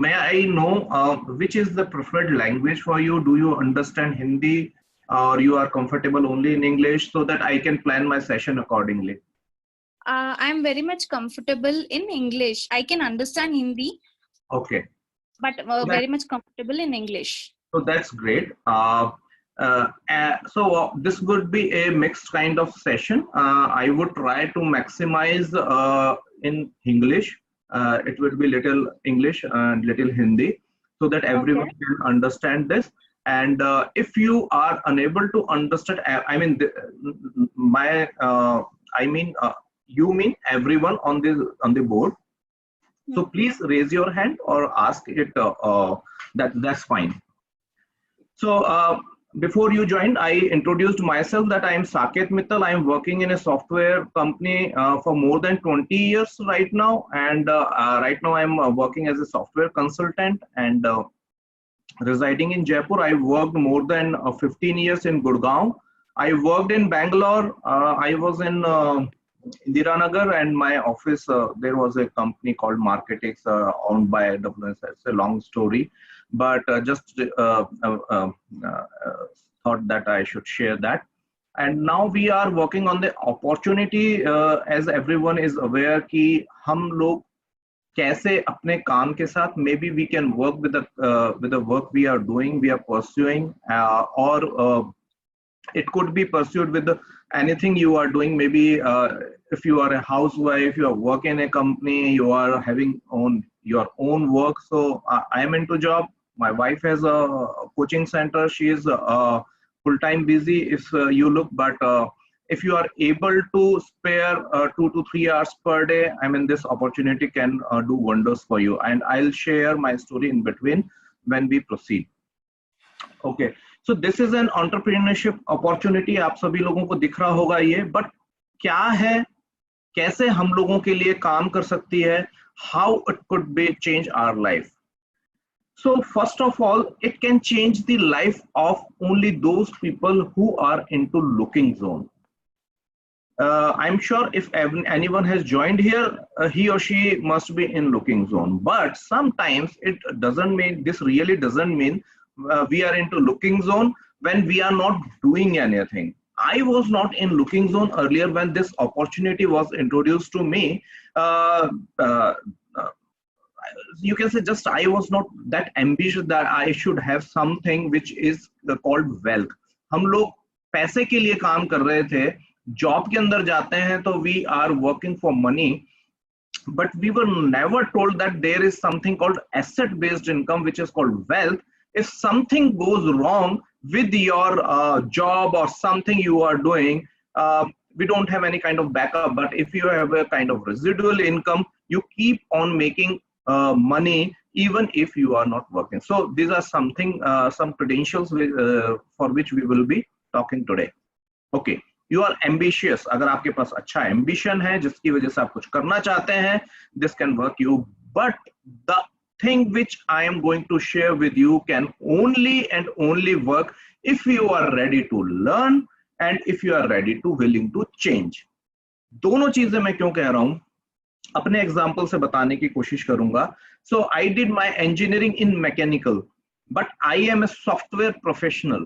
may I know which is the preferred language for you? Do you understand Hindi or you are comfortable only in English, so that I can plan my session accordingly? I'm very much comfortable in English. I can understand Hindi. Okay. But very much comfortable in English. So that's great. So this would be a mixed kind of session. I would try to maximize in English. It would be little English and little Hindi, so that everyone can understand this. And if you are unable to understand, I mean, you mean everyone on the board. So please raise your hand or ask it. That's fine. So before you joined, I introduced myself that I am Saket Mittal. I am working in a software company for more than 20 years right now. And right now I am working as a software consultant and residing in Jaipur. I worked more than 15 years in Gurgaon. I worked in Bangalore. I was in Indiranagar, and my office, there was a company called Marketex owned by AWS. It's a long story, but just thought that I should share that. And now we are working on the opportunity, as everyone is aware कि हम लोग कैसे अपने काम के साथ, maybe we can work with the work we are doing, we are pursuing, or it could be pursued with anything you are doing. Maybe if you are a housewife, you are working in a company, you are having your own work. So I am into job. My wife has a coaching center. She is full-time busy if you look, but if you are able to spare 2 to 3 hours per day, I mean, this opportunity can do wonders for you. And I'll share my story in between when we proceed. Okay. So this is an entrepreneurship opportunity. आप सभी लोगों को दिख रहा होगा ये, but क्या है, कैसे हम लोगों के लिए काम कर सकती है, how it could be change our life. So first of all, it can change the life of only those people who are into looking zone. I'm sure if anyone has joined here, he or she must be in looking zone, but sometimes it doesn't mean, this really doesn't mean we are into looking zone when we are not doing anything. I was not in looking zone earlier when this opportunity was introduced to me. You can say just I was not that ambitious that I should have something which is called wealth. हम लोग पैसे के लिए काम कर रहे थे, job के अंदर जाते हैं तो we are working for money, but we were never told that there is something called asset based income which is called wealth. If something goes wrong with your job or something you are doing, we don't have any kind of backup, but if you have a kind of residual income, you keep on making money even if you are not working. So these are something, some credentials for which we will be talking today. Okay, you are ambitious. अगर आपके पास अच्छा ambition है जिसकी वजह से आप कुछ करना चाहते हैं, this can work you. But the thing which I am going to share with you can only and only work if you are ready to learn and if you are ready to willing to change. दोनों चीजें मैं क्यों कह रहा हूं, अपने example से बताने की कोशिश करूंगा. So I did my engineering in mechanical, but I am a software professional.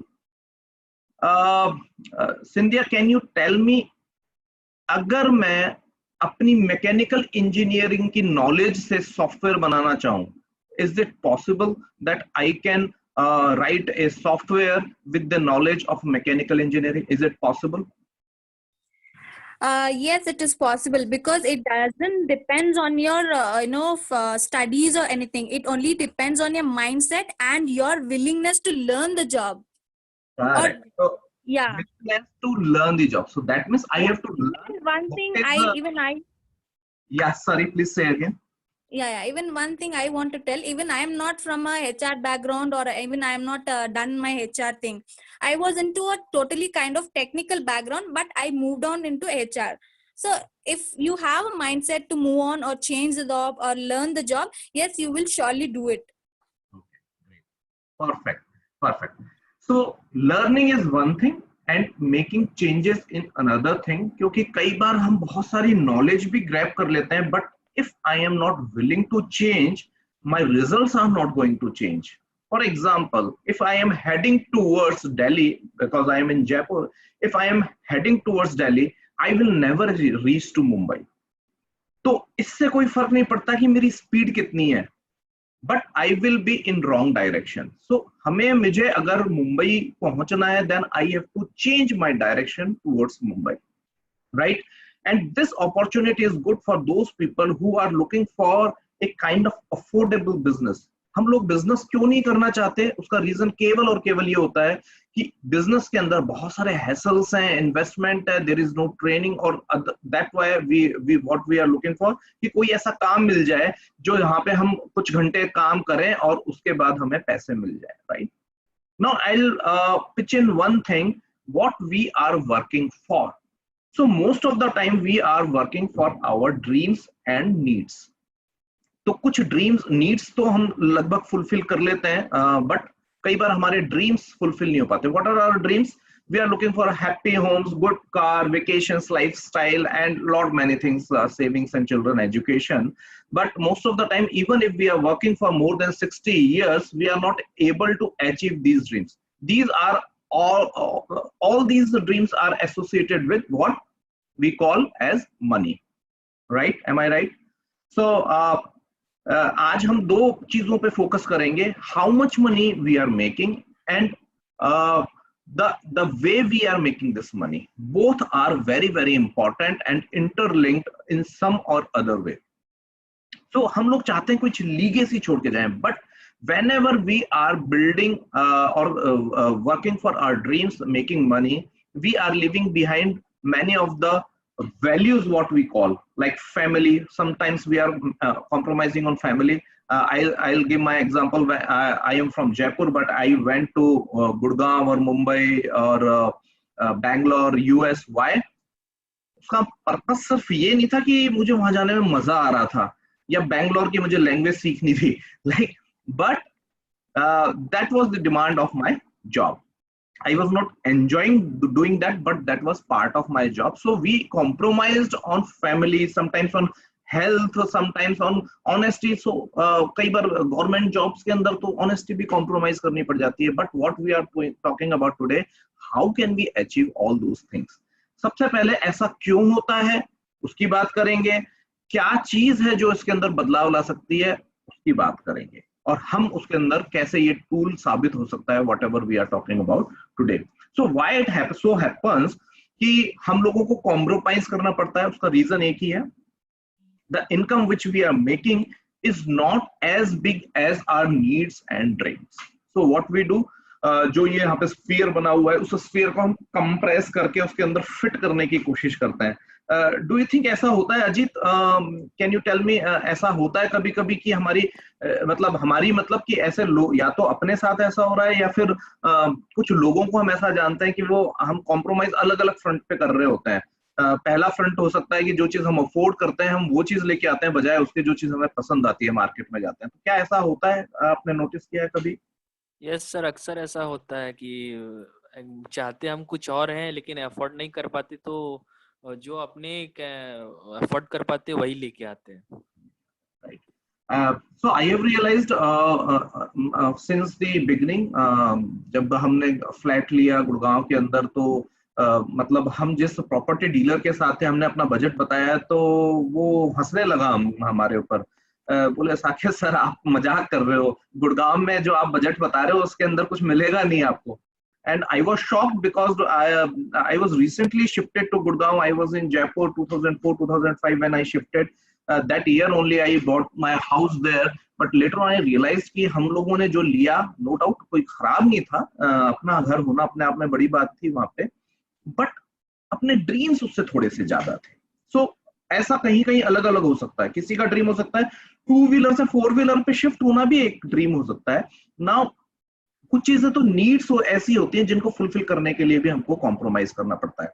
Cynthia, can you tell me, अगर मैं अपनी मैकेनिकल इंजीनियरिंग की नॉलेज से सॉफ्टवेयर बनाना चाहूं, is it possible that I can write a software with the knowledge of mechanical engineering? Is it possible? Yes, it is possible, because it doesn't depends on your studies or anything. It only depends on your mindset and your willingness to learn the job. Correct. So, yeah, willingness to learn the job. So that means I have to learn. One thing Yeah, sorry, please say again. Yeah, even one thing I want to tell, even I am not from a HR background, or even I am not done my HR thing. I was into a totally kind of technical background, but I moved on into HR. So if you have a mindset to move on or change the job or learn the job, yes, you will surely do it. Okay, great. Perfect. So learning is one thing and making changes in another thing, क्योंकि कई बार हम बहुत सारी knowledge भी grab कर लेते हैं, but if I am not willing to change, my results are not going to change. For example, if I am heading towards Delhi, because I am in Jaipur, if I am heading towards Delhi, I will never reach to Mumbai. तो इससे कोई फर्क नहीं पड़ता कि मेरी speed कितनी है, but I will be in wrong direction. So मुझे अगर मुंबई पहुंचना है, then I have to change my direction towards Mumbai, right? And this opportunity is good for those people who are looking for a kind of affordable business. हम लोग business क्यों नहीं करना चाहते, उसका रीजन केवल और केवल ये होता है कि बिजनेस के अंदर बहुत सारे हैसल्स हैं, इन्वेस्टमेंट है, देयर इज नो ट्रेनिंग, और that why we what we are looking for कि कोई ऐसा काम मिल जाए जो यहाँ पे हम कुछ घंटे काम करें और उसके बाद हमें पैसे मिल जाए, right? Now I will pitch in one thing, what we are working for. So most of the time we are working for our dreams and needs. तो कुछ ड्रीम्स नीड्स तो हम लगभग फुलफिल कर लेते हैं, बट कई बार हमारे ड्रीम्स फुलफिल नहीं हो पाते. What are our dreams? We are looking for happy homes, good car, vacations, lifestyle and lot many things, savings and children education. But most of the time, even if we are working for more than 60 years, we are not able to achieve these dreams. These are all these dreams are associated with what we call as money, right? Am I right? So आज हम दो चीजों पे focus करेंगे, how much money we are making and the way we are making this money. Both are very very important and interlinked in some or other way. So हम लोग चाहते हैं कुछ लीगेसी छोड़ के जाएं, but whenever we are building or working for our dreams, making money, we are leaving behind many of the values, what we call like family. Sometimes we are compromising on family. I'll give my example. I am from Jaipur, but I went to Gurgaon or Mumbai or Bangalore, US. Why? उसका purpose सिर्फ ये नहीं था कि मुझे वहां जाने में मजा आ रहा था या बैंगलोर की मुझे लैंग्वेज सीखनी थी, like, but that was the demand of my job. I was not enjoying doing that, but that was part of my job. So we compromised on family, sometimes on health, sometimes on honesty. So कई बार government jobs के अंदर तो honesty भी compromise करनी पड़ जाती है. But what we are talking about today, how can we achieve all those things? सबसे पहले ऐसा क्यों होता है उसकी बात करेंगे, क्या चीज है जो इसके अंदर बदलाव ला सकती है उसकी बात करेंगे, और हम उसके अंदर कैसे ये टूल साबित हो सकता है, whatever we are talking about today. So why it so happens कि हम लोगों को कॉम्प्रोमाइज करना पड़ता है, उसका रीजन एक ही है, the income which we are making is not as big as our needs and dreams. So what we do, जो ये यहाँ पे स्फीयर बना हुआ है, उस स्फीयर को हम कंप्रेस करके उसके अंदर फिट करने की कोशिश करते हैं. डू यू थिंक ऐसा होता है Ajit? Can you tell me, ऐसा होता है कभी कभी कि हमारी मतलब कि ऐसे लोग, या तो अपने साथ ऐसा हो रहा है या फिर कुछ लोगों को हम ऐसा जानते हैं कि वो हम कॉम्प्रोमाइज अलग अलग फ्रंट पे कर रहे होते हैं. पहला फ्रंट हो सकता है कि जो चीज हम अफोर्ड करते हैं हम वो चीज लेके आते हैं बजाय उसके जो चीज हमें पसंद आती है मार्केट में जाते हैं. तो क्या ऐसा होता है, आपने नोटिस किया है कभी? यस सर, अक्सर ऐसा होता है कि चाहते हम कुछ और हैं लेकिन अफोर्ड नहीं कर पाते, तो जो अपने अफोर्ड कर पाते वही लेके आते हैं. Right. So I have realised since the beginning, जब हमने फ्लैट लिया गुड़गांव के अंदर, तो मतलब हम जिस प्रॉपर्टी डीलर के साथ थे हमने अपना बजट बताया तो वो हंसने लगा हमारे ऊपर. बोले साकेत सर आप मजाक कर रहे हो, गुड़गांव में जो आप बजट बता रहे हो उसके अंदर कुछ मिलेगा नहीं आपको. And I was shocked because I was recently shifted to Gurgaon. I was in Jaipur 2004-2005 when I shifted. That year only I bought my house there. But later on I realized कि हम लोगों ने जो लिया, no doubt कोई खराब नहीं था, अपना घर होना अपने आप में बड़ी बात थी वहाँ पे, but अपने ड्रीम्स उससे थोड़े से ज्यादा थे. So ऐसा कहीं कहीं अलग अलग हो सकता है. किसी का ड्रीम हो सकता है 2 व्हीलर से 4 व्हीलर पे शिफ्ट होना भी एक ड्रीम हो सकता है. नाउ कुछ चीजें तो नीड्स ऐसी होती हैं जिनको फुलफिल करने के लिए भी हमको कॉम्प्रोमाइज करना पड़ता है.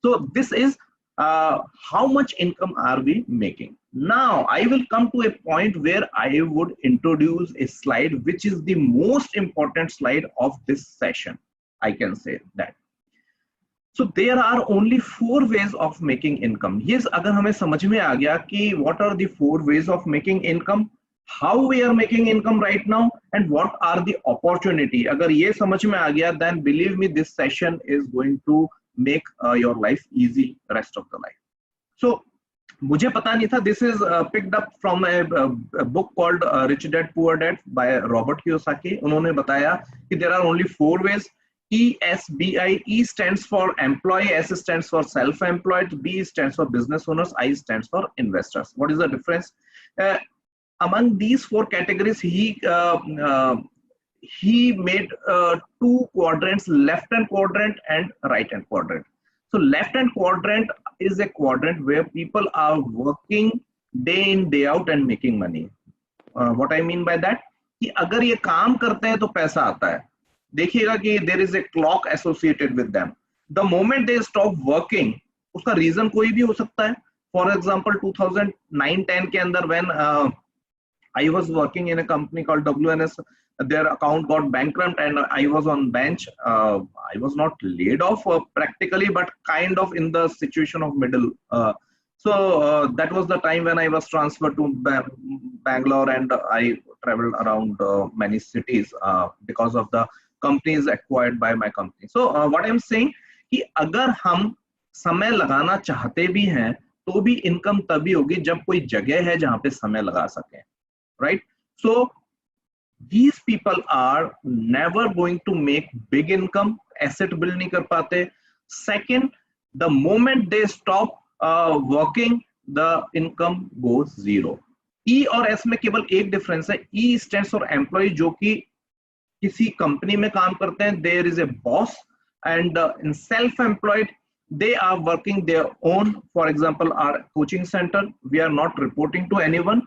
So this is how much income are we making. Now I will come to a point where I would introduce a slide which is the most important slide of this session. I can say that. So there are only 4 ways of making income. ये अगर हमें समझ में आ गया कि what are the 4 ways of making income, how we are making income right now and what are the opportunity. अगर ये समझ में आ गया, then believe me, this session is going to make your life easy rest of the life. So मुझे पता नहीं था, this is picked up from a book called Rich Dad Poor Dad by Robert Kiyosaki. उन्होंने बताया कि there are only 4 ways. ESBI. E stands for employee, S stands for self-employed, B stands for business owners, I stands for investors. What is the difference? Among these 4 categories, he made 2 quadrants, left hand quadrant and right hand quadrant. So left hand quadrant is a quadrant where people are working day in day out and making money. What I mean by that, कि अगर ये काम करते हैं तो पैसा आता है. देखिएगा कि there is a clock associated with them. The moment they stop working, उसका reason कोई भी हो सकता है. For example, 2009-10 के अंदर when I was working in a company called WNS, their account got bankrupt and I was on bench. I was not laid off practically, but kind of in the situation of middle. So that was the time when I was transferred to Bangalore and I traveled around many cities because of the companies acquired by my company. So what I'm saying कि अगर हम समय लगाना चाहते भी हैं तो भी इनकम तभी होगी जब कोई जगह है जहां पे समय लगा सकें, right? So these people are never going to make big income, asset build नहीं कर पाते. Second, the moment they stop working, the income goes zero. E और S में केवल एक डिफरेंस है. E stands for employee, जो कि किसी कंपनी में काम करते हैं. There is a boss, and in self-employed they are working their own. For example, our coaching center, we are not reporting to anyone.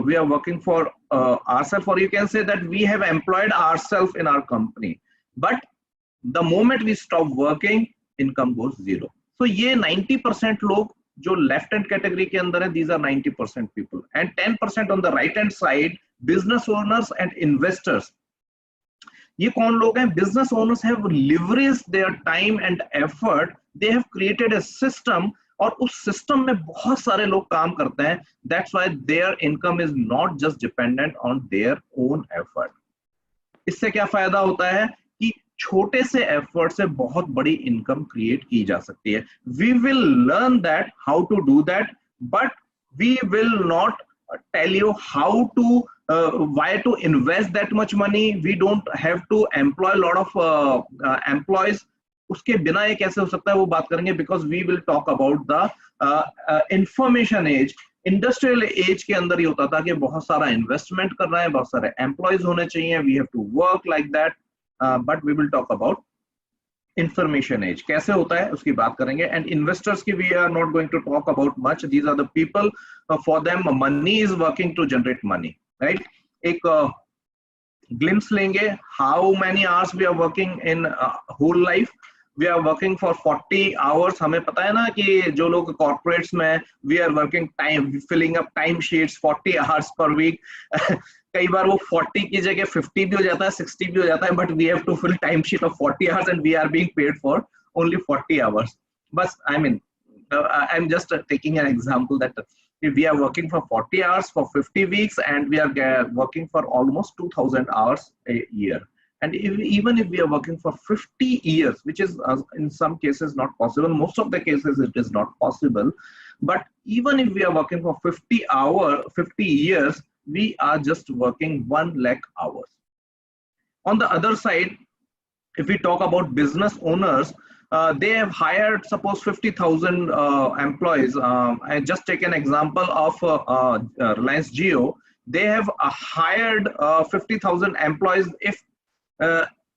We are working for ourselves, or you can say that we have employed ourselves in our company. But the moment we stop working, income goes zero. So ये 90% लोग जो left hand category के अंदर है, these are 90% people, and 10% on the right hand side, business owners and investors. ये कौन लोग हैं? Business owners have leveraged their time and effort. They have created a system, और उस सिस्टम में बहुत सारे लोग काम करते हैं. That's why their income is not just dependent on their own effort. इससे क्या फायदा होता है कि छोटे से एफर्ट से बहुत बड़ी इनकम क्रिएट की जा सकती है. We will learn that how to do that, but we will not tell you how to why to invest that much money. We don't have to employ a lot of employees. उसके बिना ये कैसे हो सकता है वो बात करेंगे, because we will talk about the information age. Industrial as के अंदर ये होता था कि बहुत सारा इन्वेस्टमेंट करना है, बहुत सारे एम्प्लॉयज होने चाहिए, we have to work like that. But we will talk about information as कैसे होता है उसकी बात करेंगे. एंड इन्वेस्टर्स की we are not going to talk about much. These are the people, for them money is working to generate money, right. एक glimpse लेंगे, how many hours we are working in whole life. We are working for 40 hours. हमें पता है ना कि जो लोग corporates में, we are working time, filling up time sheets 40 hours per week. कई बार वो 40 की जगह 50 भी हो जाता है, 60 भी हो जाता है, but we have to fill time sheet of 40 hours and we are being paid for only 40 hours. But I mean, I'm just taking an example that we are working for 40 hours for 50 weeks and we are working for almost 2000 hours a year. And even if we are working for 50 years, which is in some cases not possible, most of the cases it is not possible, but even if we are working for 50 years, we are just working 1 lakh hours. On the other side, if we talk about business owners, they have hired suppose 50,000 employees. I just take an example of Reliance Jio. They have hired 50,000 employees. If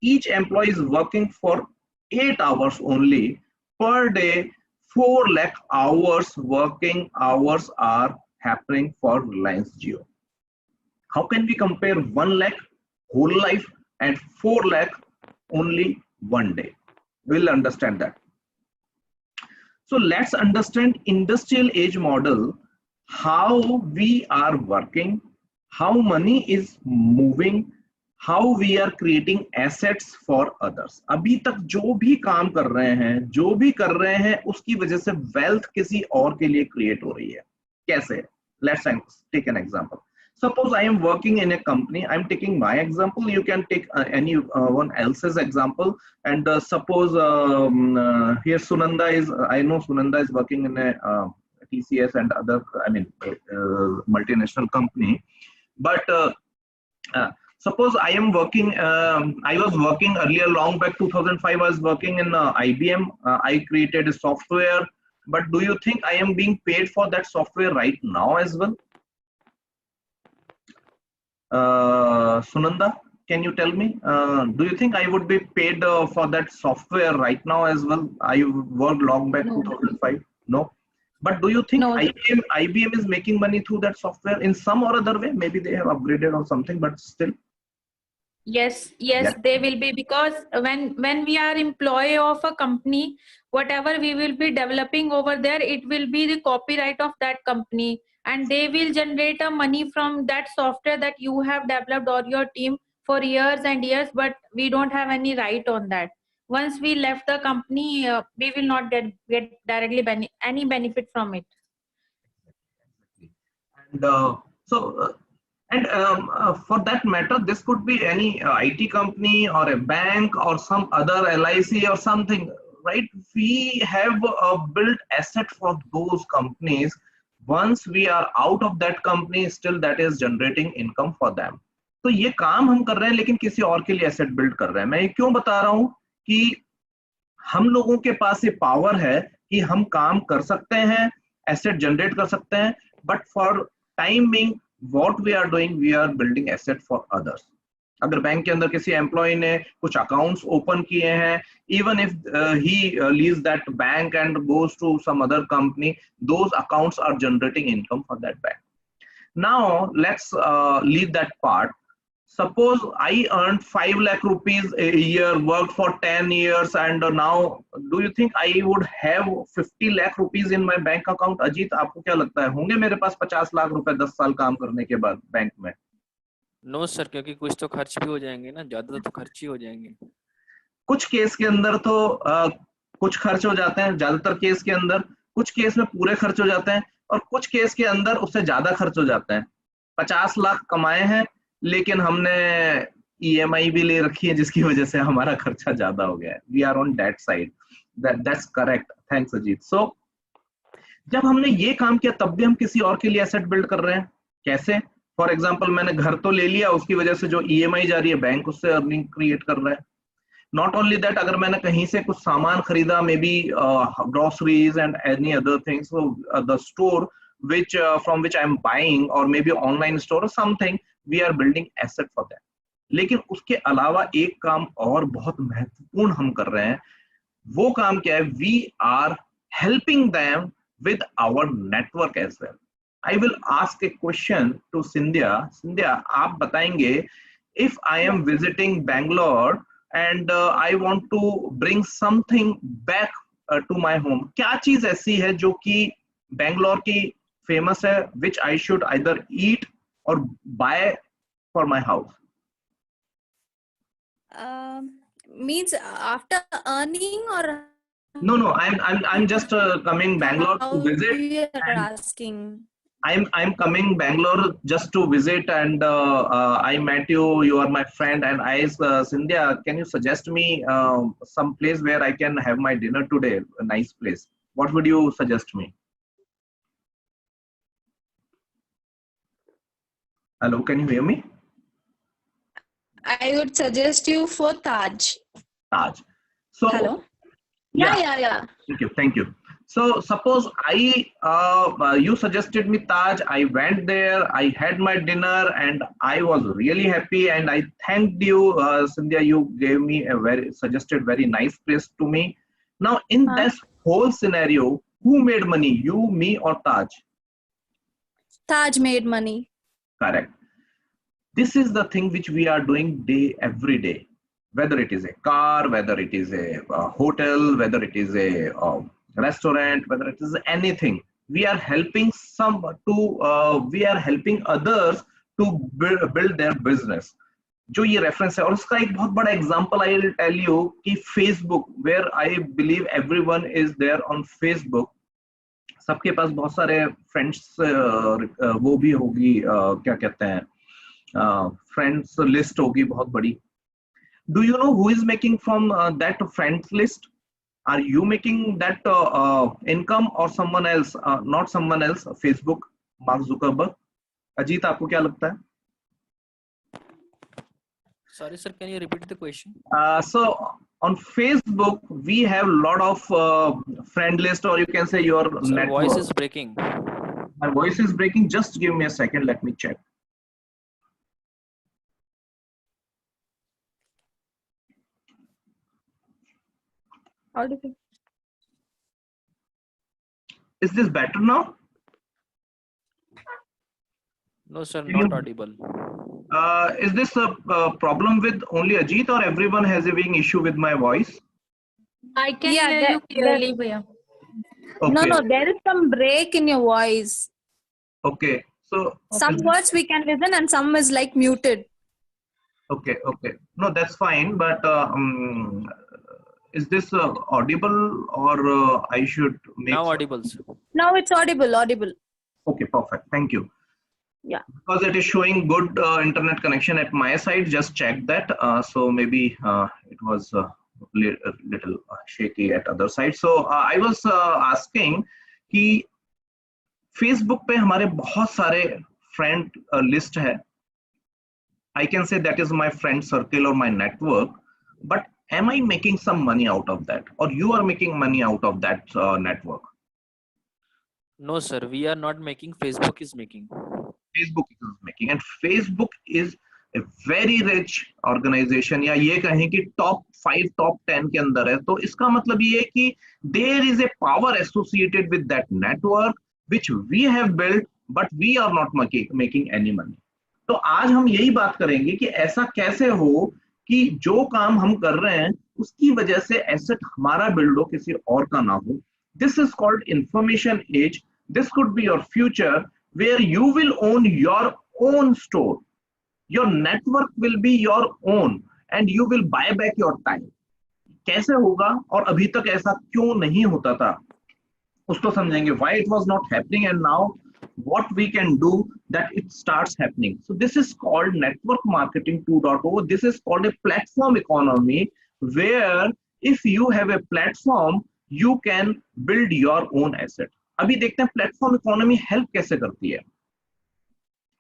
each employee is working for 8 hours only per day, 4 lakh hours working hours are happening for Reliance Jio. How can we compare 1 lakh whole life and 4 lakh only one day? We'll understand that. So let's understand industrial age model, how we are working, how money is moving, how we are creating assets for others. अभी तक जो भी काम कर रहे हैं, जो भी कर रहे हैं, उसकी वजह से wealth किसी और के लिए create हो रही है. कैसे? Let's take an example. Suppose I am working in a company. I'm taking my example. You can take anyone else's example. And suppose here Sunanda is. I know Sunanda is working in a TCS and other. I mean, multinational company. But suppose I am working. I was working earlier, long back 2005. I was working in IBM. I created a software. But do you think I am being paid for that software right now as well? Sunanda, can you tell me? Do you think I would be paid for that software right now as well? I worked long back 2005. No. But do you think IBM is making money through that software in some or other way? Maybe they have upgraded or something, but still. Yes, they will be, because when we are employee of a company, whatever we will be developing over there, it will be the copyright of that company, and they will generate a money from that software that you have developed or your team for years and years, but we don't have any right on that. Once we left the company, we will not get directly any benefit from it. And for that matter, this could be any IT company or a bank or some other LIC or something, right? We have built asset for those companies. Once we are out of that company, still that is generating income for them. तो ये काम हम कर रहे हैं, लेकिन किसी और के लिए एसेट बिल्ड कर रहे हैं. मैं ये क्यों बता रहा हूं कि हम लोगों के पास ये पावर है कि हम काम कर सकते हैं, एसेट जनरेट कर सकते हैं, but for time being what we are doing, we are building asset for others. अगर बैंक के अंदर किसी एम्प्लॉय ने कुछ अकाउंट्स ओपन किए हैं, even if he leaves that bank and goes to some other company, those accounts are generating income for that bank. Now let's leave that part. Suppose I earned 5 lakh rupees a year, worked for 10 years, and now do you think I would have 50 lakh rupees in my bank account? Ajit, आपको क्या लगता है, होंगे मेरे पास 50 लाख रुपए 10 साल काम करने के बाद बैंक में? नो सर, क्योंकि कुछ तो खर्च भी हो जाएंगे ना, ज्यादा तो खर्च ही हो जाएंगे. कुछ केस के अंदर तो कुछ खर्च हो जाते हैं, ज्यादातर केस के अंदर. कुछ केस में पूरे खर्च हो जाते हैं, और कुछ केस के अंदर उससे ज्यादा खर्च हो जाते हैं. 50 लाख कमाए हैं, लेकिन हमने EMI भी ले रखी है, जिसकी वजह से हमारा खर्चा ज्यादा हो गया है. We are on that side. That's correct. Thanks Ajit. So जब हमने ये काम किया, तब भी हम किसी और के लिए एसेट बिल्ड कर रहे हैं. कैसे? फॉर एग्जांपल, मैंने घर तो ले लिया, उसकी वजह से जो EMI जा रही है, बैंक उससे अर्निंग क्रिएट कर रहा है. नॉट ओनली दैट, अगर मैंने कहीं से कुछ सामान खरीदा, may be groceries and any other things, the store which from which I am buying, or maybe online store or something, we are building asset for that. लेकिन उसके अलावा एक काम और बहुत महत्वपूर्ण हम कर रहे हैं. वो काम क्या है? We are helping them with our network as well. I will ask a question to Cynthia. Cynthia, आप बताएंगे, if I am visiting Bangalore and I want to bring something back to my home, क्या चीज ऐसी है जो कि बैंगलोर की famous है, which I should either eat or buy for my house? Means after earning, or No, I'm just coming Bangalore to visit. You are asking. I'm coming Bangalore just to visit, and I met you. You are my friend, and I asked Cynthia, can you suggest me some place where I can have my dinner today? A nice place. What would you suggest me? Hello, can you hear me? I would suggest you for Taj. Taj. So Hello. Yeah. Thank you. So suppose you suggested me Taj. I went there. I had my dinner, and I was really happy. And I thanked you, Cynthia. You gave me suggested very nice place to me. Now, in this whole scenario, who made money? You, me, or Taj? Taj made money. Correct. This is the thing which we are doing every day. Whether it is a car, whether it is a hotel, whether it is a restaurant, whether it is anything, we are helping we are helping others to build their business. जो ये reference है, और उसका एक बहुत बड़ा example I will tell you कि Facebook, where I believe everyone is there on Facebook. सबके पास बहुत सारे फ्रेंड्स वो भी होगी, क्या कहते हैं, फ्रेंड्स लिस्ट होगी बहुत बड़ी. Do you know who is making from that friends list? Are you making that income or someone else? Not someone else. Facebook, Mark Zuckerberg. Ajit, आपको क्या लगता है? Sorry, sir. Can you repeat the question? So on Facebook, we have a lot of friend list, or you can say your Sir, network. voice is breaking. My voice is breaking. Just give me a second. Let me check. How do you? Is this better now? No, sir. Can you- Not audible. Is this a problem with only Ajit, or everyone has a being issue with my voice? I can Yeah, hear you clearly, Bhaiya. Okay. No, there is some break in your voice. Okay. So Some words we can listen and some is like muted. okay. No, that's fine. But is this audible, or I should make Now some- audible, sir. Now it's audible. Okay, perfect. Thank you. Yeah. Because it is showing good internet connection at my side. Just check that. So maybe it was a little shaky at other side. So I was asking कि Facebook पे हमारे बहुत सारे friend list है. I can say that is my friend circle or my network. But am I making some money out of that, or you are making money out of that network? No, sir. We are not making. Facebook is making. Facebook is making, and Facebook is a very rich organization, या ये कहें कि top 5 top 10 के अंदर है. तो इसका मतलब ये है कि there is a power associated with that network which we have built, but we are not making any money. तो आज हम यही बात करेंगे कि ऐसा कैसे हो कि जो काम हम कर रहे हैं उसकी वजह से एसेट हमारा बिल्ड हो, किसी और का ना हो. This is called information age. This could be your future, where you will own your own store. Your network will be your own, and you will buy back your time. कैसे होगा और अभी तक ऐसा क्यों नहीं होता था, उसको समझेंगे. Why it was not happening, and now what we can do that it starts happening. So this is called network marketing 2.0. This is called a platform economy, where if you have a platform, you can build your own asset. अभी देखते हैं platform economy help कैसे करती है.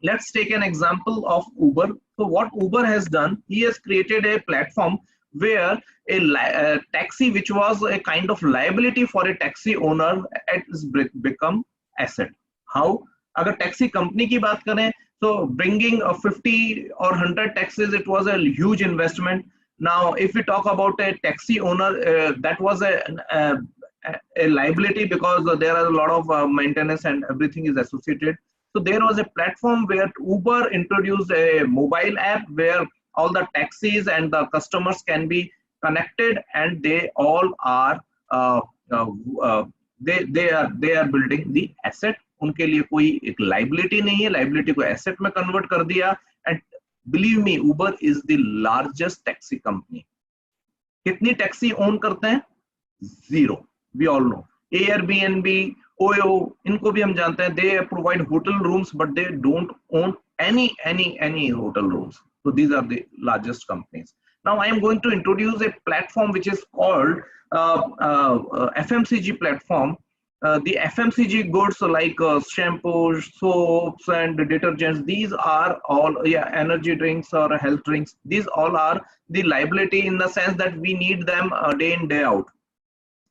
Let's take an example of Uber. So what Uber has done, he has created a platform where a taxi which was a kind of liability for a taxi owner has become asset. How? अगर taxi company की बात करें, so bringing 50 or 100 taxis, it was a huge investment. Now if we talk about a taxi owner, that was a liability, because there are a lot of maintenance and everything is associated. So there was a platform where Uber introduced a mobile app where all the taxis and the customers can be connected, and they all are they are building the asset. उनके लिए कोई एक liability नहीं है, liability को asset में convert कर दिया. And believe me, Uber is the largest taxi company. कितनी टैक्सी ओन करते हैं? Zero. We all know. Airbnb, OYO, इनको भी हम जानते हैं. They provide hotel rooms, but they don't own any hotel rooms. So these are the largest companies. Now I am going to introduce a platform which is called FMCG platform. The FMCG goods like shampoos, soaps, and detergents, these are all, energy drinks or health drinks. These all are the liability in the sense that we need them day in day out.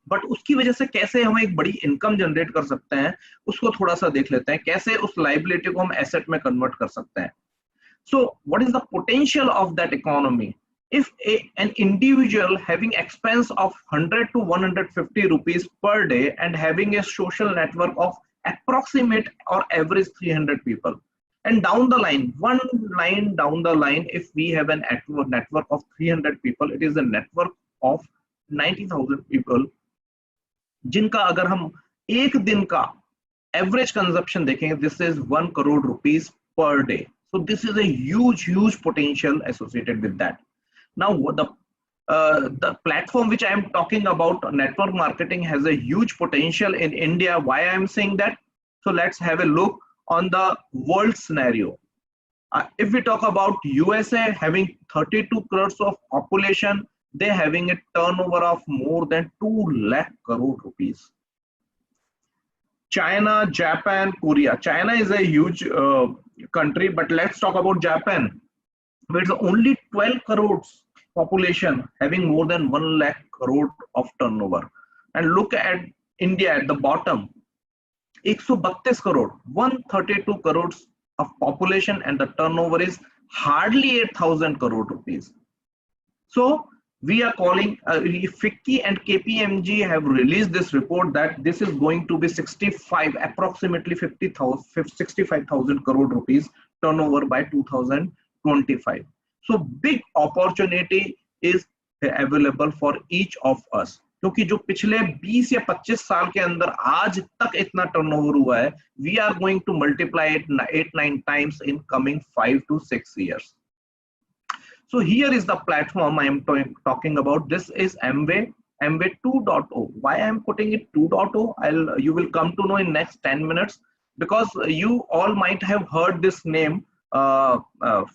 But उसकी वजह से कैसे हम एक बड़ी income generate कर सकते हैं, उसको थोड़ा सा देख लेते हैं. कैसे उस लाइबिलिटी को हम एसेट में कन्वर्ट कर सकते हैं. So what is the potential of that economy? If an individual having expense of 100 to 150 rupees per day and having a social network of approximate or average 300 people, and down the line, one line down the line, if we have a network of 300 people, it is a network of 90,000 people, जिनका अगर हम एक दिन का average consumption देखेंगे, this is 1 crore rupees per day. So this is a huge potential associated with that. Now the the platform which I am talking about, network marketing, has a huge potential in India. Why I am saying that? So let's have a look on the world scenario. If we talk about USA having 32 crores of population, they having a turnover of more than 2 lakh crore rupees. China, Japan, Korea. China is a huge country, but let's talk about Japan. It's only 12 crores population having more than 1 lakh crore of turnover. And look at India at the bottom. 132 crore, 132 crores of population, and the turnover is hardly 8,000 crore rupees. So we are calling, FICCI and KPMG have released this report that this is going to be approximately 65,000 crore rupees turnover by 2025. So big opportunity is available for each of us. क्योंकि जो पिछले 20 या 25 साल के अंदर आज तक इतना टर्नओवर हुआ है, we are going to multiply it 8-9 times in coming 5 to 6 years. So here is the platform I am talking about. This is Amway 2.0. Why I am putting it 2.0? You will come to know in next 10 minutes, because you all might have heard this name a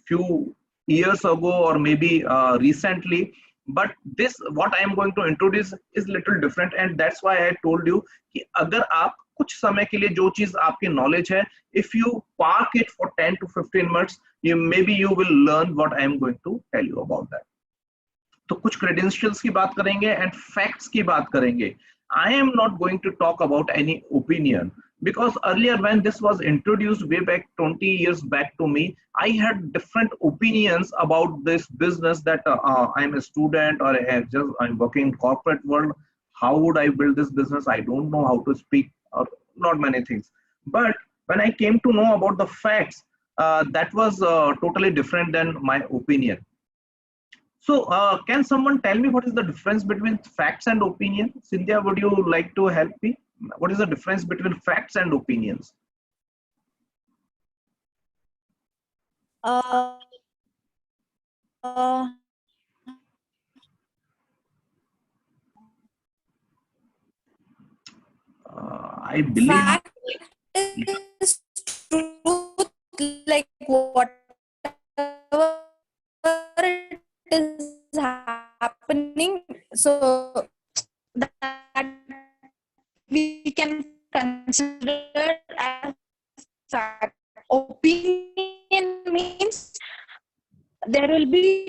few years ago or maybe recently. But this, what I am going to introduce, is little different, and that's why I told you कि अगर आप कुछ समय के लिए जो चीज आपकी knowledge है, if you park it for 10 to 15 minutes, maybe you will learn what I am going to tell you about that. तो कुछ credentials की बात करेंगे and facts की बात करेंगे. I am not going to talk about any opinion, because earlier when this was introduced way back 20 years back to me, I had different opinions about this business, that I'm a student or I'm working in corporate world. How would I build this business? I don't know how to speak, or not many things. But when I came to know about the facts, that was totally different than my opinion. So can someone tell me what is the difference between facts and opinion? Cynthia, would you like to help me? What is the difference between facts and opinions? I believe fact is truth, like whatever it is happening, so that we can consider as fact. Opinion means there will be.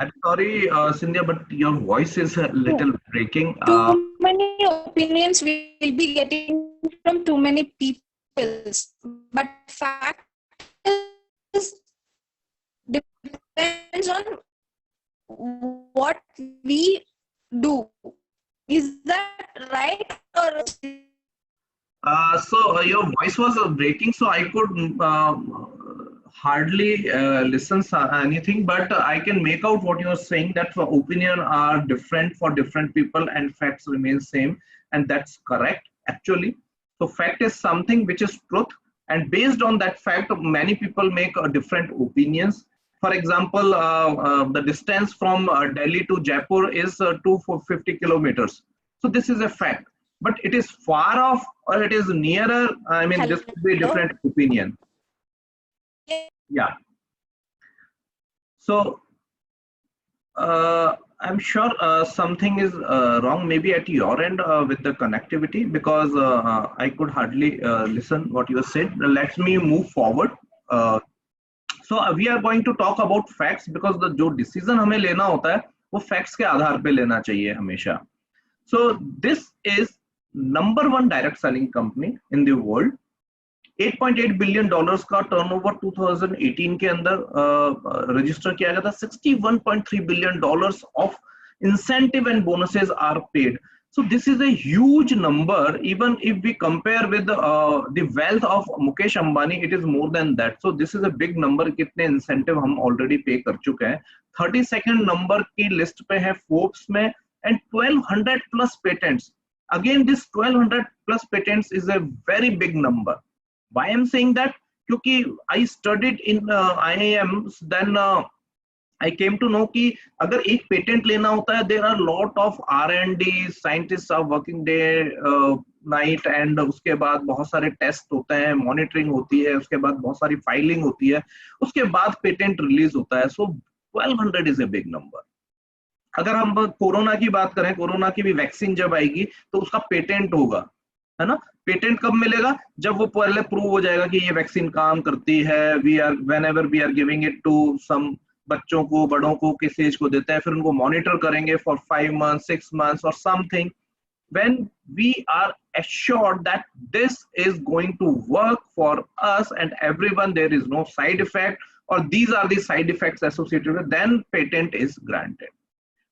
I'm sorry, Cynthia, but your voice is a little breaking. Too many opinions we will be getting from too many people, but fact is depends on what we do. Is that right? Or so your voice was breaking, so I could hardly listen anything, but I can make out what you are saying, that for opinion are different for different people and facts remain same, and that's correct actually. So fact is something which is truth, and based on that fact many people make different opinions. For example, the distance from Delhi to Jaipur is 250 kilometers. So this is a fact, but it is far off or it is nearer. I mean, this could be a different opinion. Yeah. So I'm sure something is wrong maybe at your end with the connectivity, because I could hardly listen what you said. Let me move forward. So we are going to talk about facts, because the जो decision हमें लेना होता है वो facts के आधार पे लेना चाहिए हमेशा. So this is #1 direct selling company in the world. $8.8 billion का टर्नओवर 2018 के अंदर रजिस्टर किया गया था. $61.3 billion of incentive and bonuses are paid. So this is a huge number. Even if we compare with the wealth of Mukesh Ambani, it is more than that. So this is a big number. कितने incentive हम already pay कर चुके हैं. 32nd number की list पे है Forbes में, and 1200 plus patents. Again, this 1200 plus patents is a very big number. Why I'm saying that? क्योंकि I studied in IIMs, then I came to know कि अगर एक पेटेंट लेना होता है, there are lot of R&D, scientists are working day night, and उसके बाद बहुत सारे टेस्ट होते हैं, मॉनिटरिंग होती है, उसके बाद बहुत सारी फाइलिंग होती है, उसके बाद पेटेंट रिलीज होता है. सो 1200 इज ए बिग नंबर. अगर हम कोरोना की बात करें, कोरोना की भी वैक्सीन जब आएगी तो उसका पेटेंट होगा, है ना. पेटेंट कब मिलेगा? जब वो पहले प्रूव हो जाएगा कि ये वैक्सीन काम करती है. We are whenever we are giving it to some बच्चों को, बड़ों को, किस एज को देते हैं, फिर उनको मॉनिटर करेंगे फॉर 5 months 6 months और something. When we are assured that this is going to work for us and everyone, there is no side effect or these are the side effects associated with, then patent is granted.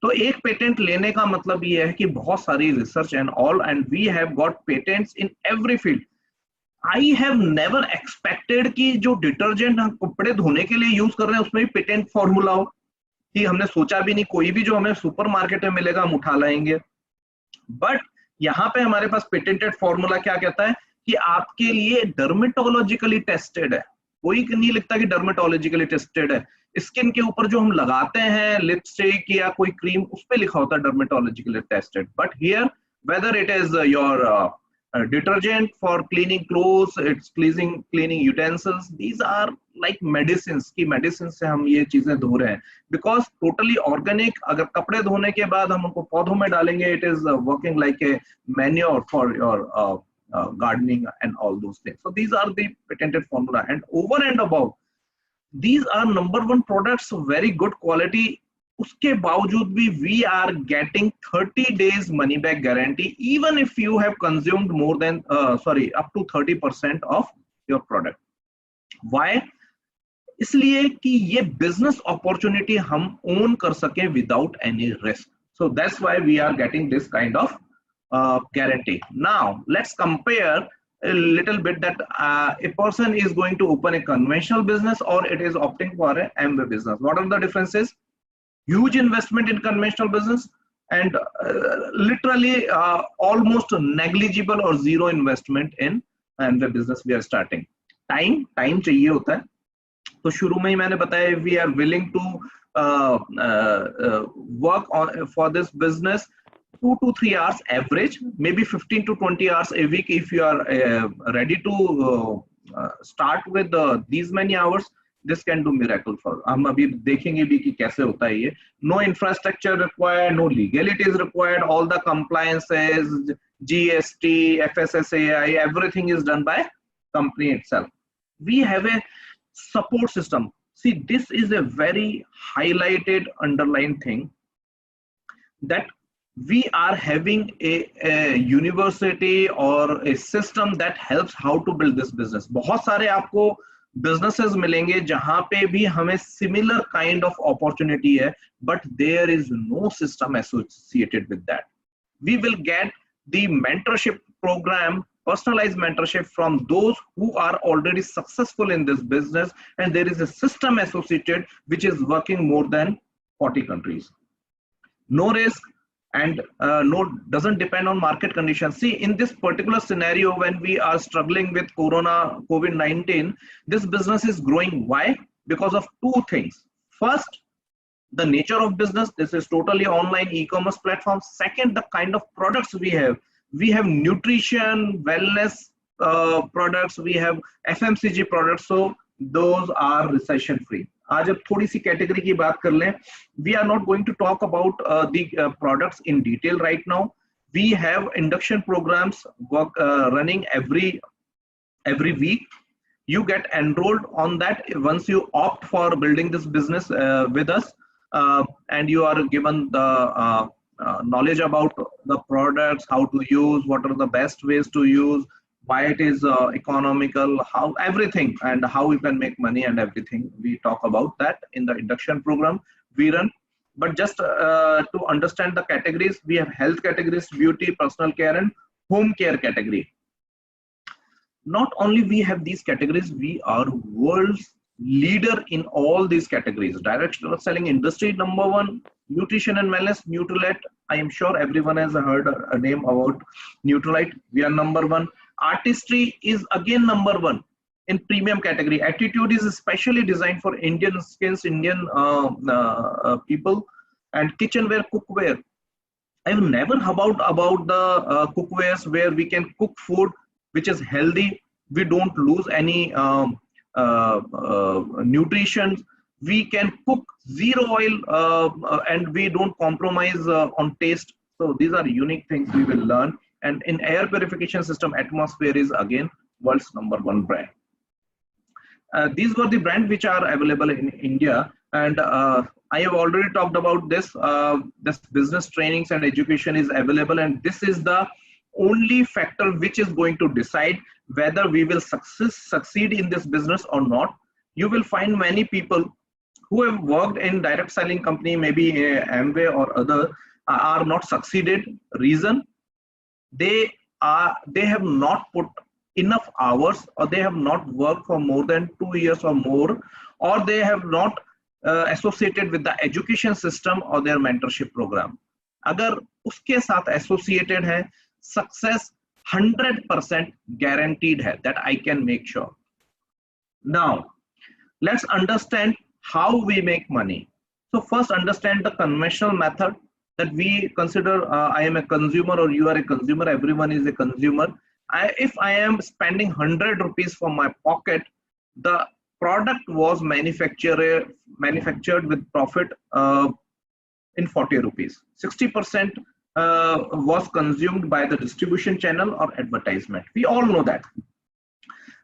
तो एक patent लेने का मतलब ये है कि बहुत सारी research and all, and we have got patents in every field. I have never expected कि जो डिटर्जेंट हम कपड़े धोने के लिए यूज कर रहे हैं उसमें भी पेटेंट फॉर्मूला हो. कि हमने सोचा भी नहीं, कोई भी जो हमें सुपरमार्केट में मिलेगा हम उठा लाएंगे. बट यहाँ पे हमारे पास पेटेंटेड फॉर्मूला क्या कहता है कि आपके लिए डर्मेटोलॉजिकली टेस्टेड है. कोई नहीं लिखता कि डर्मेटोलॉजिकली टेस्टेड है. स्किन के ऊपर जो हम लगाते हैं लिपस्टिक या कोई क्रीम, उस पे लिखा होता है dermatologically tested. But here whether it is your detergent for cleaning clothes, it's cleaning utensils, these are like medicines. की medicines से हम ये चीजें धो रहे हैं because totally organic. अगर कपड़े धोने के बाद हम उनको पौधों में डालेंगे, it is working like a manure for your gardening and all those things. So these are the patented formula, and over and above these are number one products, very good quality. उसके बावजूद भी we are getting 30 days money back guarantee even if you have consumed more than up to 30% of your product. Why? इसलिए कि ये business opportunity हम own कर सके without any risk. So that's why we are getting this kind of guarantee. Now let's compare a little bit that a person is going to open a conventional business or it is opting for a Amway business. What are the differences? Huge investment in conventional business and literally almost negligible or zero investment in Amway business we are starting. Time चाहिए होता है. तो शुरू में ही मैंने बताया, we are willing to work on for this business 2 to 3 hours average, maybe 15 to 20 hours a week if you are ready to start with these many hours. This can do miracle for. हम अभी देखेंगे भी कि कैसे होता है ये. No infrastructure required, no legalities required. All the compliances, GST, FSSAI, everything is done by company itself. We have a support system. See, this is a very highlighted, underlined thing that we are having a university or a system that helps how to build this business. बहुत सारे आपको businesses मिलेंगे जहां पे भी हमें similar kind of opportunity है, but there is no system associated with that. We will get the mentorship program, personalized mentorship from those who are already successful in this business, and there is a system associated which is working more than 40 countries. No risk, and doesn't depend on market conditions. See, in this particular scenario, when we are struggling with COVID-19, this business is growing. Why? Because of two things. First, the nature of business. This is totally online e-commerce platform. Second, the kind of products we have. We have nutrition, wellness products. We have FMCG products. So those are recession free. आज अब थोड़ी सी category की बात कर लें. We are not going to talk about the products in detail right now. We have induction programs running every week. You get enrolled on that once you opt for building this business with us, and you are given the knowledge about the products, how to use, what are the best ways to use, why it is economical, how everything, and how you can make money and everything. We talk about that in the induction program we run. But just to understand the categories, we have health categories, beauty, personal care, and home care category. Not only we have these categories, we are world's leader in all these categories. Direct selling industry number one, nutrition and wellness, Nutrilite. I am sure everyone has heard a name about Nutrilite. We are number one. Artistry is again number one. in premium category. Attitude is especially designed for Indian skins, Indian people, and kitchenware, cookware. I've never about the cookwares where we can cook food which is healthy. We don't lose any nutrition. We can cook zero oil and we don't compromise on taste. So these are unique things we will learn. And in air purification system, Atmosphere is again world's #1 brand. These were the brands which are available in India, and I have already talked about this. This business trainings and education is available, and this is the only factor which is going to decide whether we will succeed in this business or not. You will find many people who have worked in direct selling company, maybe Amway or other, are not succeeded. Reason? They have not put enough hours, or they have not worked for more than 2 years or more, or they have not associated with the education system or their mentorship program. अगर उसके साथ associated है, success 100% guaranteed है. That I can make sure. Now, let's understand how we make money. So first, understand the conventional method that we consider. I am a consumer or you are a consumer. Everyone is a consumer. If I am spending 100 rupees from my pocket, the product was manufactured with profit in 40 rupees. 60% was consumed by the distribution channel or advertisement. We all know that.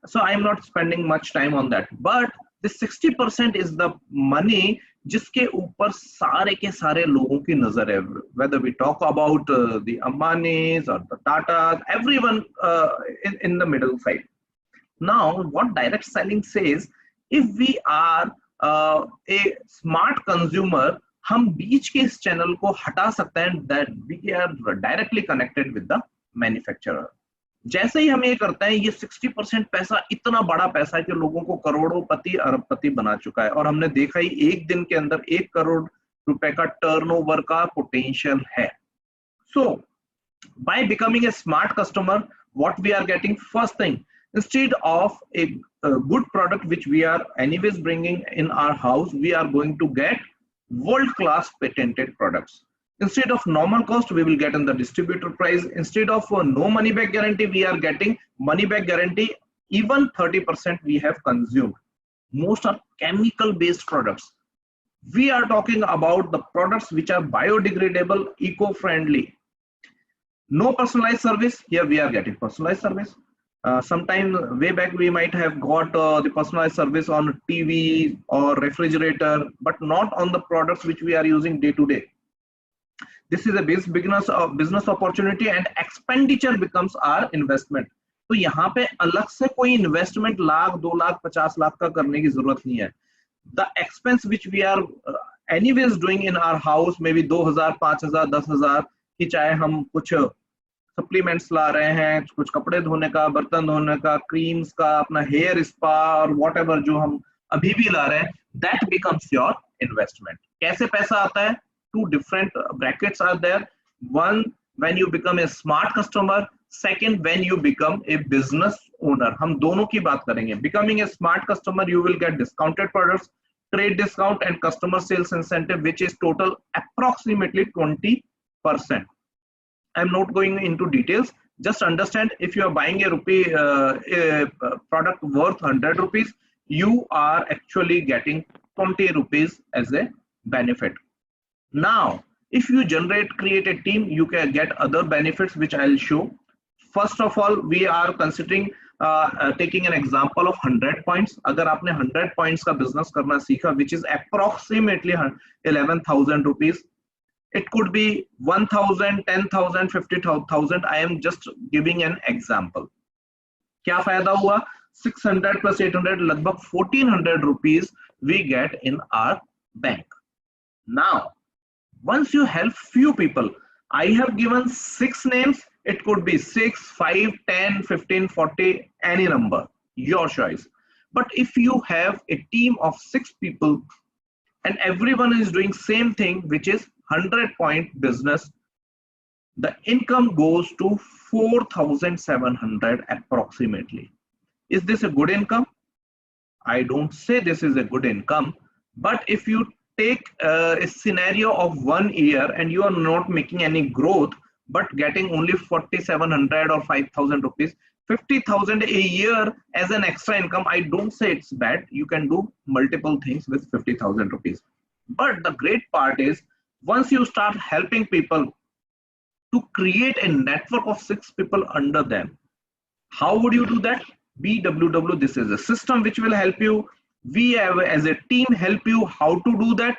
So I am not spending much time on that. But the 60% is the money जिसके ऊपर सारे के सारे लोगों की नजर है. Whether we talk about the Ambanis or the Tatas, everyone in the middle side. Now, what direct selling says, if we are a smart consumer, हम बीच के इस चैनल को हटा सकते हैं, that we are directly connected with the manufacturer. जैसे ही हम ये करते हैं, ये 60% पैसा इतना बड़ा पैसा है कि लोगों को करोड़ोंपति अरबपति बना चुका है. और हमने देखा ही एक दिन के अंदर 1 करोड़ रुपए का टर्नओवर का पोटेंशियल है. So, by becoming a smart customer, what we are getting, first thing, instead of a good product which we are anyways bringing in our house, we are going to get world-class patented products. Instead of normal cost, we will get in the distributor price. Instead of no money back guarantee, we are getting money back guarantee. Even 30% we have consumed. Most are chemical based products. We are talking about the products which are biodegradable, eco-friendly. No personalized service. Here we are getting personalized service. Sometime way back we might have got the personalized service on TV or refrigerator, but not on the products which we are using day to day. This is a business opportunity and expenditure becomes our investment. तो यहाँ पे अलग से कोई investment lakh 2 lakh 50 lakh का करने की जरूरत नहीं है. The expense which we are anyways doing in our house, maybe 2000, 5000, 10,000 कि चाहे हम कुछ supplements ला रहे हैं, कुछ कपड़े धोने का, बर्तन धोने का, creams का, अपना hair spa और whatever जो हम अभी भी ला रहे हैं, that becomes your investment. कैसे पैसा आता है? 2 different brackets are there. One, when you become a smart customer. Second, when you become a business owner. हम दोनों की बात करेंगे. Becoming a smart customer, you will get discounted products, trade discount and customer sales incentive, which is total approximately 20%. I'm not going into details. Just understand, if you are buying a product worth 100 rupees, you are actually getting 20 rupees as a benefit. Now, if you create a team, you can get other benefits which I'll show. First of all, we are considering taking an example of 100 points. अगर आपने 100 points का business करना सीखा, which is approximately 11,000 rupees. It could be 1,000, 10,000, 50,000. I am just giving an example. क्या फायदा हुआ? 600 plus 800, लगभग 1,400 rupees we get in our bank. Now, once you help few people, I have given 6 names. It could be 6, 5, 10, 15, 40, any number, your choice. But if you have a team of 6 people and everyone is doing same thing, which is 100-point business, the income goes to 4,700 approximately. Is this a good income? I don't say this is a good income, but if you take a scenario of 1 year and you are not making any growth, but getting only 4,700 or 5,000 rupees, 50,000 a year as an extra income, I don't say it's bad. You can do multiple things with 50,000 rupees. But the great part is, once you start helping people to create a network of 6 people under them, how would you do that? BWW, this is a system which will help you. We have as a team help you how to do that,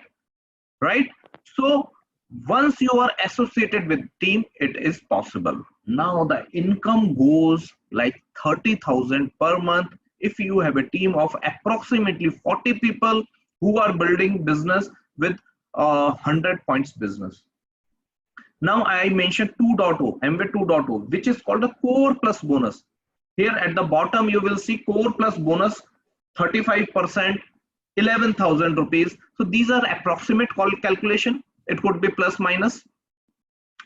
right? So once you are associated with team, it is possible. Now the income goes like 30,000 per month if you have a team of approximately 40 people who are building business with 100 points business. Now I mentioned 2.0, Amway 2.0, which is called a core plus bonus. Here at the bottom, you will see core plus bonus 35%, 11,000 rupees. So these are approximate calculation. It could be plus minus,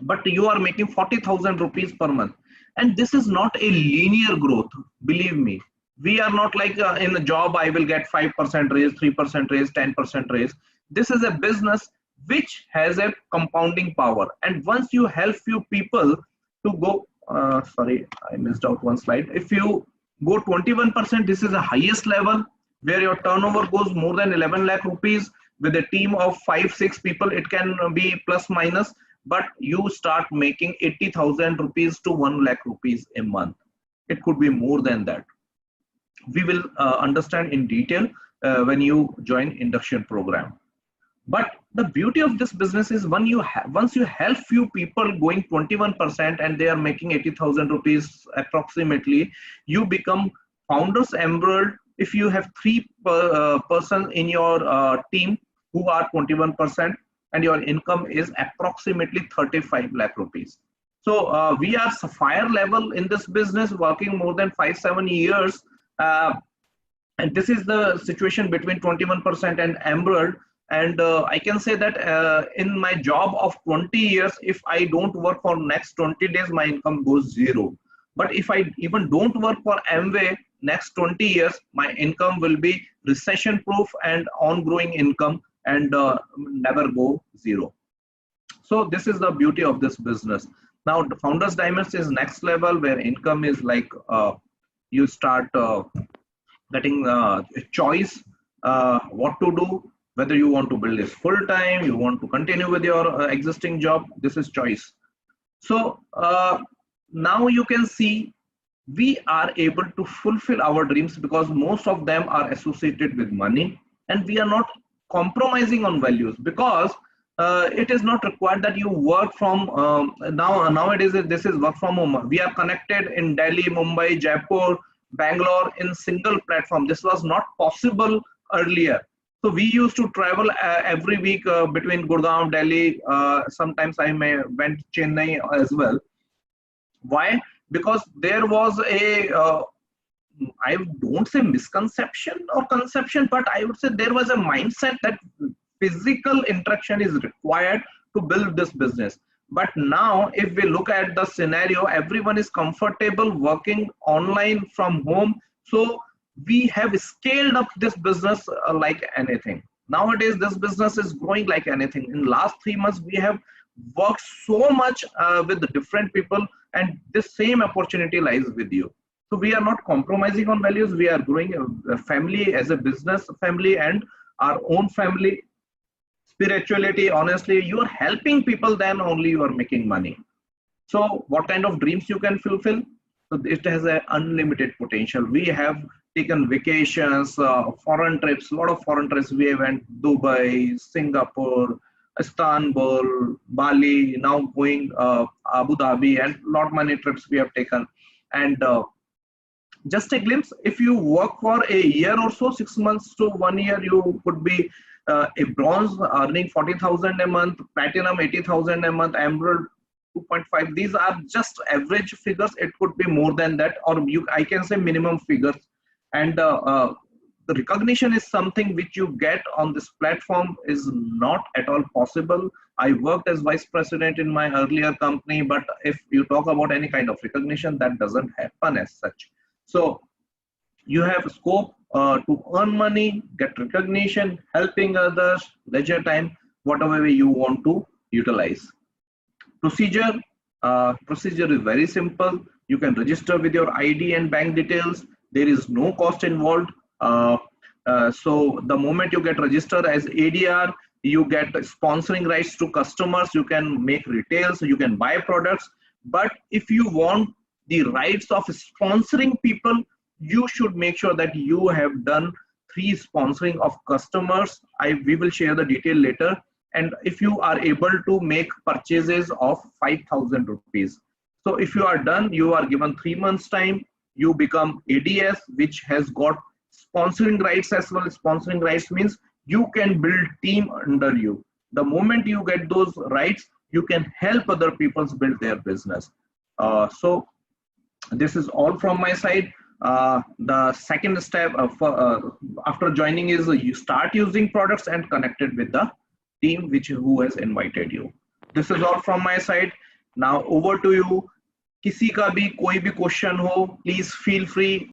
but you are making 40,000 rupees per month. And this is not a linear growth. Believe me, we are not like in a job, I will get 5% raise, 3% raise, 10% raise. This is a business which has a compounding power. And once you help few people to go, sorry, I missed out one slide. If you go 21%, this is the highest level where your turnover goes more than 11 lakh rupees with a team of 5-6 people. It can be plus minus, but you start making 80,000 rupees to 1 lakh rupees a month. It could be more than that. We will understand in detail when you join induction program. But the beauty of this business is once you help few people going 21% and they are making 80,000 rupees approximately, you become founders emerald. If you have 3 persons in your team who are 21% and your income is approximately 35 lakh rupees. So we are sapphire level in this business, working more than 5-7 years. And this is the situation between 21% and emerald. And I can say that in my job of 20 years, if I don't work for next 20 days, my income goes 0. But if I even don't work for Amway next 20 years, my income will be recession proof and ongoing income and never go 0. So this is the beauty of this business. Now the Founders Diamonds is next level where income is like you start getting a choice what to do. Whether you want to build this full time, you want to continue with your existing job, this is choice. So now you can see we are able to fulfill our dreams because most of them are associated with money, and we are not compromising on values because it is not required that you work from nowadays this is work from home. We are connected in Delhi, Mumbai, Jaipur, Bangalore in single platform. This was not possible earlier. So we used to travel every week between Gurgaon, Delhi. Sometimes I went Chennai as well. Why? Because there was a, I don't say misconception or conception, but I would say there was a mindset that physical interaction is required to build this business. But now, if we look at the scenario, everyone is comfortable working online from home. So we have scaled up this business like anything. Nowadays, this business is growing like anything. In last 3 months, we have worked so much with the different people, and this same opportunity lies with you. So we are not compromising on values. We are growing a family as a business family and our own family. Spirituality, honestly, you are helping people, then only you are making money. So what kind of dreams you can fulfill? So it has an unlimited potential. We have taken vacations, foreign trips, a lot of foreign trips. We went Dubai, Singapore, Istanbul, Bali, now going Abu Dhabi, and lot many trips we have taken. And just a glimpse, if you work for a year or so, 6 months to 1 year, you could be a bronze earning 40,000 a month, platinum 80,000 a month, emerald 2.5. These are just average figures. It could be more than that, or I can say minimum figures. And the recognition is something which you get on this platform is not at all possible. I worked as vice president in my earlier company, but if you talk about any kind of recognition, that doesn't happen as such. So You have scope to earn money, get recognition, helping others, leisure time, whatever way you want to utilize. Procedure. Procedure is very simple. You can register with your ID and bank details. There is no cost involved. So the moment you get registered as ADR, you get sponsoring rights to customers. You can make retails, you can buy products. But if you want the rights of sponsoring people, you should make sure that you have done 3 sponsoring of customers. We will share the detail later. And if you are able to make purchases of 5,000 rupees. So if you are done, you are given 3 months time, you become ADS, which has got sponsoring rights as well. Sponsoring rights means you can build team under you. The moment you get those rights, you can help other people build their business. So this is all from my side. The second step after joining is you start using products and connected with the team who has invited you. This is all from my side. Now over to you. किसी का भी कोई भी question हो, please feel free.